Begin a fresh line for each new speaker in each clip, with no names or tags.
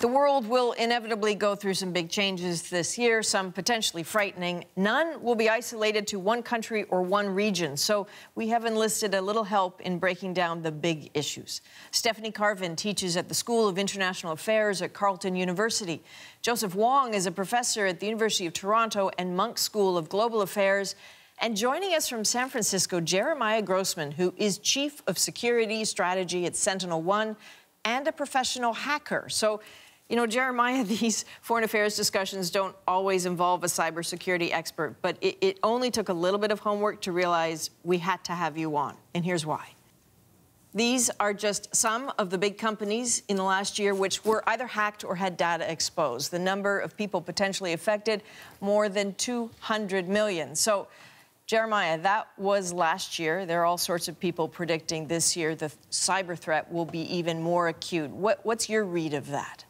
The world will inevitably go through some big changes this year, some potentially frightening. None will be isolated to one country or one region. So we have enlisted a little help in breaking down the big issues. Stephanie Carvin teaches at the School of International Affairs at Carleton University. Joseph Wong is a professor at the University of Toronto and Munk School of Global Affairs. And joining us from San Francisco, Jeremiah Grossman, who is Chief of Security Strategy at SentinelOne and a professional hacker. So, you know, Jeremiah, these foreign affairs discussions don't always involve a cybersecurity expert, but it only took a little bit of homework to realize we had to have you on, and here's why. These are just some of the big companies in the last year which were either hacked or had data exposed. The number of people potentially affected, more than 200 million. So, Jeremiah, that was last year. There are all sorts of people predicting this year the cyber threat will be even more acute. What's your read of that?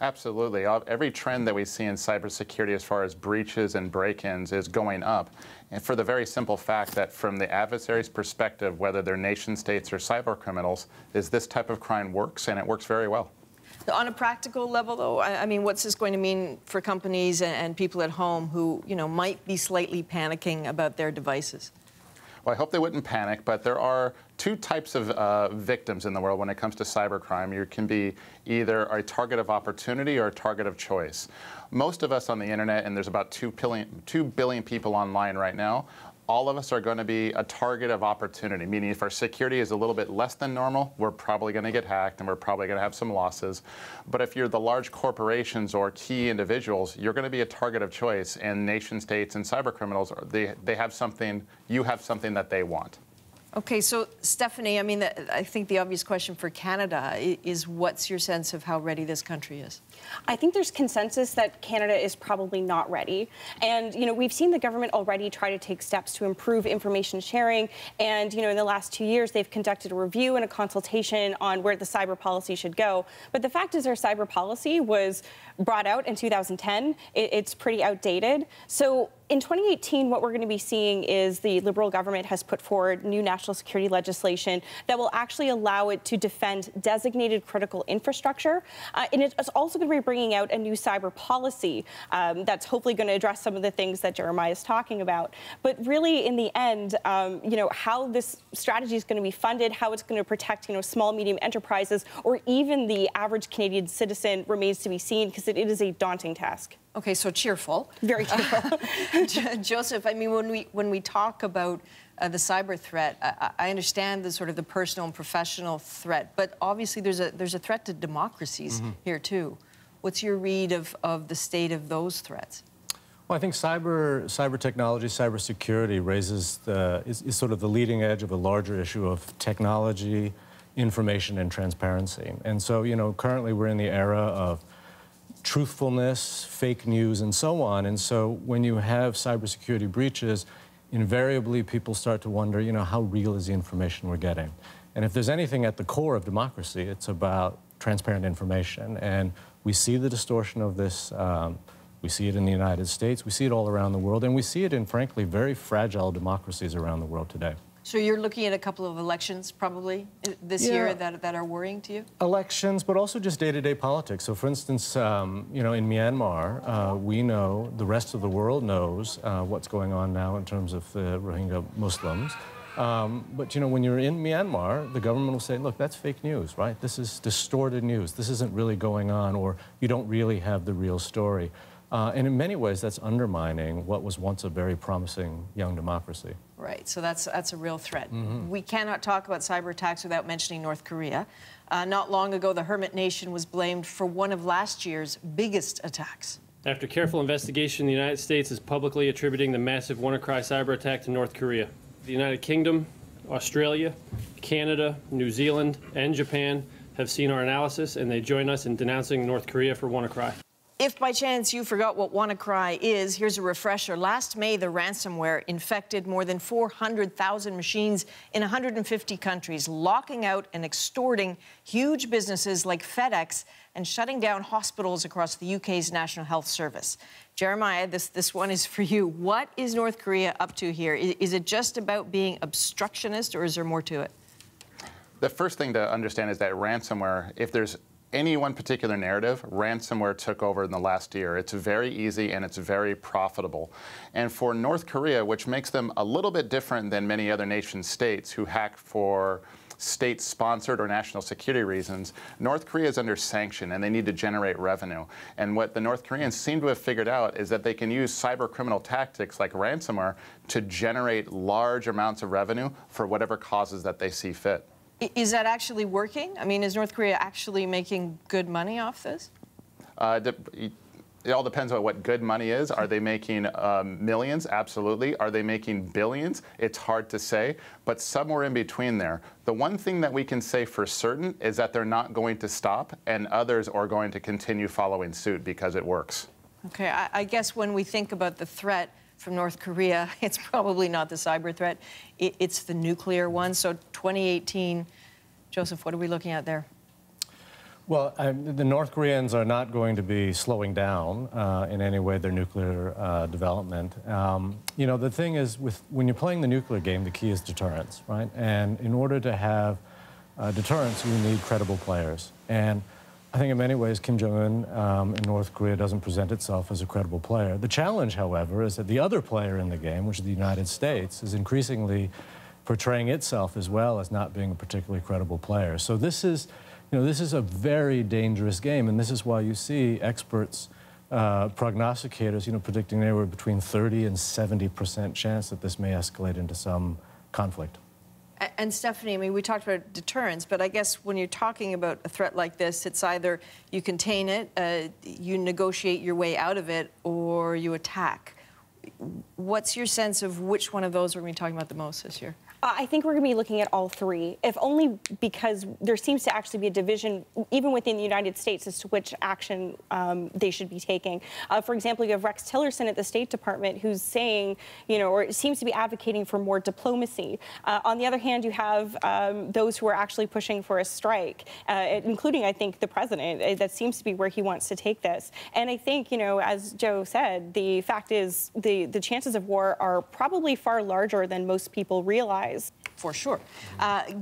Absolutely. Every trend that we see in cybersecurity as far as breaches and break-ins is going up. And for the very simple fact that from the adversary's perspective, whether they're nation states or cyber criminals, is this type of crime works, and it works very well.
On a practical level, though, I mean, what's this going to mean for companies and people at home who, you know, might be slightly panicking about their devices?
Well, I hope they wouldn't panic, but there are two types of victims in the world when it comes to cybercrime. You can be either a target of opportunity or a target of choice. Most of us on the internet, and there's about 2 billion people online right now, all of us are going to be a target of opportunity, meaning if our security is a little bit less than normal, we're probably going to get hacked and we're probably going to have some losses. But if you're the large corporations or key individuals, you're going to be a target of choice, and nation states and cyber criminals, they have something, you have something that they want.
Okay, so Stephanie, I mean, I think the obvious question for Canada is what's your sense of how ready this country is?
I think there's consensus that Canada is probably not ready. And, you know, we've seen the government already try to take steps to improve information sharing. And, you know, in the last 2 years, they've conducted a review and a consultation on where the cyber policy should go. But the fact is our cyber policy was brought out in 2010. It's pretty outdated. So in 2018, what we're going to be seeing is the Liberal government has put forward new national security legislation that will actually allow it to defend designated critical infrastructure. And it's also going to be bringing out a new cyber policy that's hopefully going to address some of the things that Jeremiah is talking about. But really, in the end, you know, how this strategy is going to be funded, how it's going to protect, you know, small, medium enterprises, or even the average Canadian citizen remains to be seen, because it is a daunting task.
Okay, so cheerful.
Very cheerful.
Joseph, I mean, when we talk about the cyber threat, I understand the sort of the personal and professional threat, but obviously there's a threat to democracies here too. What's your read of the state of those threats?
Well, I think cyber technology, cybersecurity is sort of the leading edge of a larger issue of technology, information, and transparency. And so, you know, currently we're in the era of truthfulness, fake news, and so on. And so when you have cybersecurity breaches, invariably people start to wonder, you know, how real is the information we're getting? And if there's anything at the core of democracy, it's about transparent information. And we see the distortion of this. We see it in the United States. We see it all around the world. And we see it in, frankly, very fragile democracies around the world today.
So you're looking at a couple of elections probably this year that are worrying to you? Elections,
but also just day-to-day politics. So for instance, you know, in Myanmar, we know, the rest of the world knows what's going on now in terms of the Rohingya Muslims. But, you know, when you're in Myanmar, the government will say, look, that's fake news, right? This is distorted news. This isn't really going on, or you don't really have the real story. And in many ways, that's undermining what was once a very promising young democracy.
Right, so that's a real threat. We cannot talk about cyber attacks without mentioning North Korea. Not long ago, the Hermit Nation was blamed for one of last year's biggest attacks.
After careful investigation, the United States is publicly attributing the massive WannaCry cyber attack to North Korea. The United Kingdom, Australia, Canada, New Zealand, and Japan have seen our analysis, and they join us in denouncing North Korea for WannaCry.
If by chance you forgot what WannaCry is, here's a refresher. Last May, the ransomware infected more than 400,000 machines in 150 countries, locking out and extorting huge businesses like FedEx and shutting down hospitals across the UK's National Health Service. Jeremiah, this one is for you. What is North Korea up to here? Is it just about being obstructionist, or is there more to it?
The first thing to understand is that ransomware, if there's any one particular narrative, ransomware took over in the last year. It's very easy and it's very profitable. And for North Korea, which makes them a little bit different than many other nation states who hack for state-sponsored or national security reasons, North Korea is under sanction and they need to generate revenue. And what the North Koreans seem to have figured out is that they can use cyber criminal tactics like ransomware to generate large amounts of revenue for whatever causes that they see fit.
Is that actually working? I mean, is North Korea actually making good money off this?
It all depends on what good money is. Are they making millions? Absolutely. Are they making billions? It's hard to say, but somewhere in between there. The one thing that we can say for certain is that they're not going to stop, and others are going to continue following suit because it works.
Okay, I guess when we think about the threat from North Korea, it's probably not the cyber threat, it's the nuclear one. So 2018, Joseph, what are we looking at there?
Well, the North Koreans are not going to be slowing down in any way their nuclear development. You know, the thing is, when you're playing the nuclear game, the key is deterrence, right? And in order to have deterrence, you need credible players. And I think in many ways, Kim Jong-un in North Korea doesn't present itself as a credible player. The challenge, however, is that the other player in the game, which is the United States, is increasingly portraying itself as well as not being a particularly credible player. So this is, you know, this is a very dangerous game, and this is why you see experts, prognosticators, you know, predicting anywhere between 30% and 70% chance that this may escalate into some conflict.
And Stephanie, I mean, we talked about deterrence, but I guess when you're talking about a threat like this, it's either you contain it, you negotiate your way out of it, or you attack. What's your sense of which one of those are we talking about the most this year?
I think we're going to be looking at all three, if only because there seems to actually be a division, even within the United States, as to which action they should be taking. For example, you have Rex Tillerson at the State Department who's saying, you know, or seems to be advocating for more diplomacy. On the other hand, you have those who are actually pushing for a strike, including, I think, the president. That seems to be where he wants to take this. And I think, you know, as Joe said, the fact is the chances of war are probably far larger than most people realize.
For sure.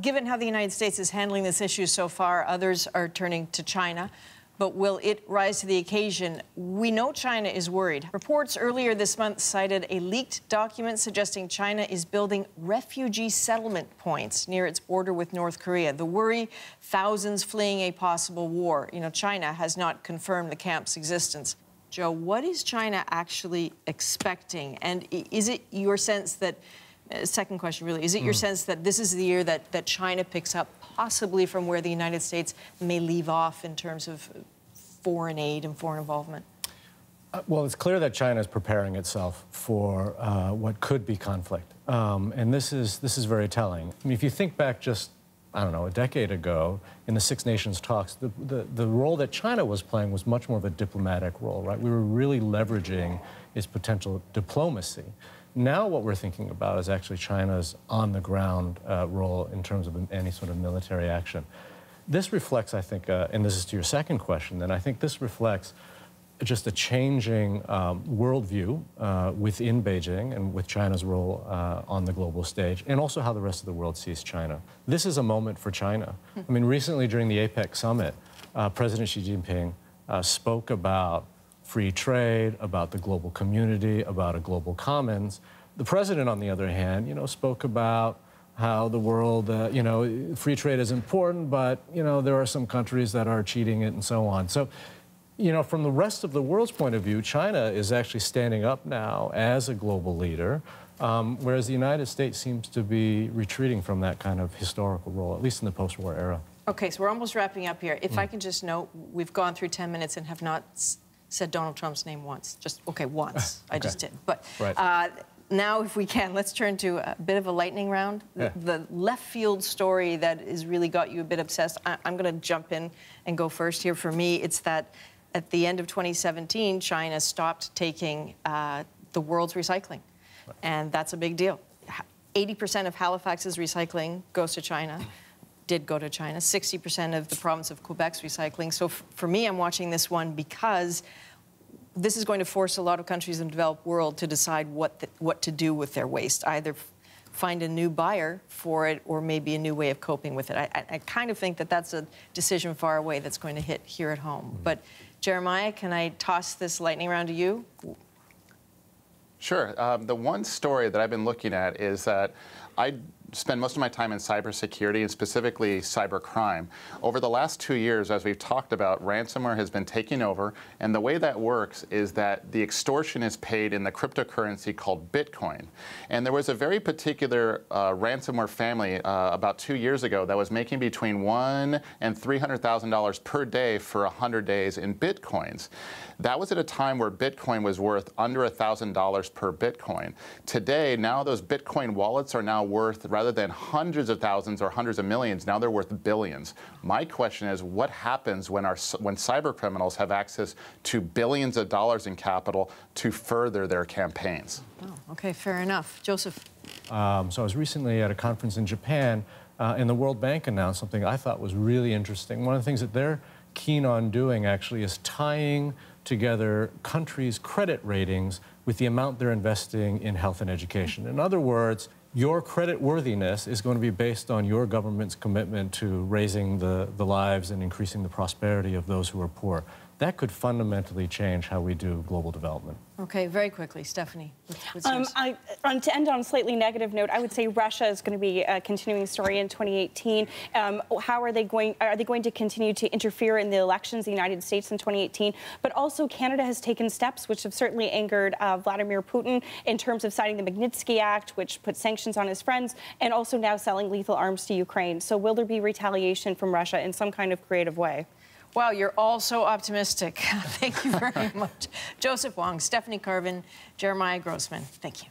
Given how the United States is handling this issue so far, others are turning to China. But will it rise to the occasion? We know China is worried. Reports earlier this month cited a leaked document suggesting China is building refugee settlement points near its border with North Korea. The worry, thousands fleeing a possible war. You know, China has not confirmed the camp's existence. Joe, what is China actually expecting? And is it your sense that second question, really. Is it your sense that this is the year that China picks up, possibly from where the United States may leave off in terms of foreign aid and foreign involvement?
Well, it's clear that China is preparing itself for what could be conflict. And this is very telling. I mean, if you think back just, I don't know, a decade ago, in the Six Nations talks, the role that China was playing was much more of a diplomatic role, right? We were really leveraging its potential diplomacy. Now what we're thinking about is actually China's on-the-ground role in terms of any sort of military action. This reflects, I think, and this is to your second question, then I think this reflects just a changing worldview within Beijing and with China's role on the global stage, and also how the rest of the world sees China. This is a moment for China. I mean, recently during the APEC summit, President Xi Jinping spoke about free trade, about the global community, about a global commons. The president, on the other hand, you know, spoke about how the world, you know, free trade is important, but, you know, there are some countries that are cheating it and so on. So, you know, from the rest of the world's point of view, China is actually standing up now as a global leader, whereas the United States seems to be retreating from that kind of historical role, at least in the post-war era.
Okay, so we're almost wrapping up here. If I can just note, we've gone through 10 minutes and have not said Donald Trump's name once. Just, okay, once. I just did. But
right.
Now, if we can, let's turn to a bit of a lightning round.
Yeah.
The left field story that has really got you a bit obsessed. I'm going to jump in and go first here. For me, it's that at the end of 2017, China stopped taking the world's recycling. Right. And that's a big deal. 80% of Halifax's recycling goes to China. Did go to China. 60% of the province of Quebec's recycling. So for me, I'm watching this one because this is going to force a lot of countries in the developed world to decide what to do with their waste, either find a new buyer for it or maybe a new way of coping with it. I kind of think that that's a decision far away that's going to hit here at home. But Jeremiah, can I toss this lightning round to you?
Sure. The one story that I've been looking at is that I spend most of my time in cybersecurity and specifically cybercrime. Over the last 2 years, as we've talked about, ransomware has been taking over, and the way that works is that the extortion is paid in the cryptocurrency called Bitcoin. And there was a very particular ransomware family about 2 years ago that was making between $100,000 and $300,000 per day for 100 days in Bitcoins. That was at a time where Bitcoin was worth under $1,000 per Bitcoin. Today, now those Bitcoin wallets are now worth, rather than hundreds of thousands or hundreds of millions, now they're worth billions. My question is, what happens when cyber criminals have access to billions of dollars in capital to further their campaigns?
Oh, okay, fair enough. Joseph.
So I was recently at a conference in Japan, and the World Bank announced something I thought was really interesting. One of the things that they're keen on doing actually is tying together countries' credit ratings with the amount they're investing in health and education. In other words, your credit worthiness is going to be based on your government's commitment to raising the lives and increasing the prosperity of those who are poor. That could fundamentally change how we do global development.
Okay, very quickly, Stephanie. What's yours?
To end on a slightly negative note, I would say Russia is going to be a continuing story in 2018. How are they going to continue to interfere in the elections in the United States in 2018? But also Canada has taken steps which have certainly angered Vladimir Putin in terms of signing the Magnitsky Act, which put sanctions on his friends, and also now selling lethal arms to Ukraine. So will there be retaliation from Russia in some kind of creative way?
Wow, you're all so optimistic. Thank you very much. Joseph Wong, Stephanie Carvin, Jeremiah Grossman, thank you.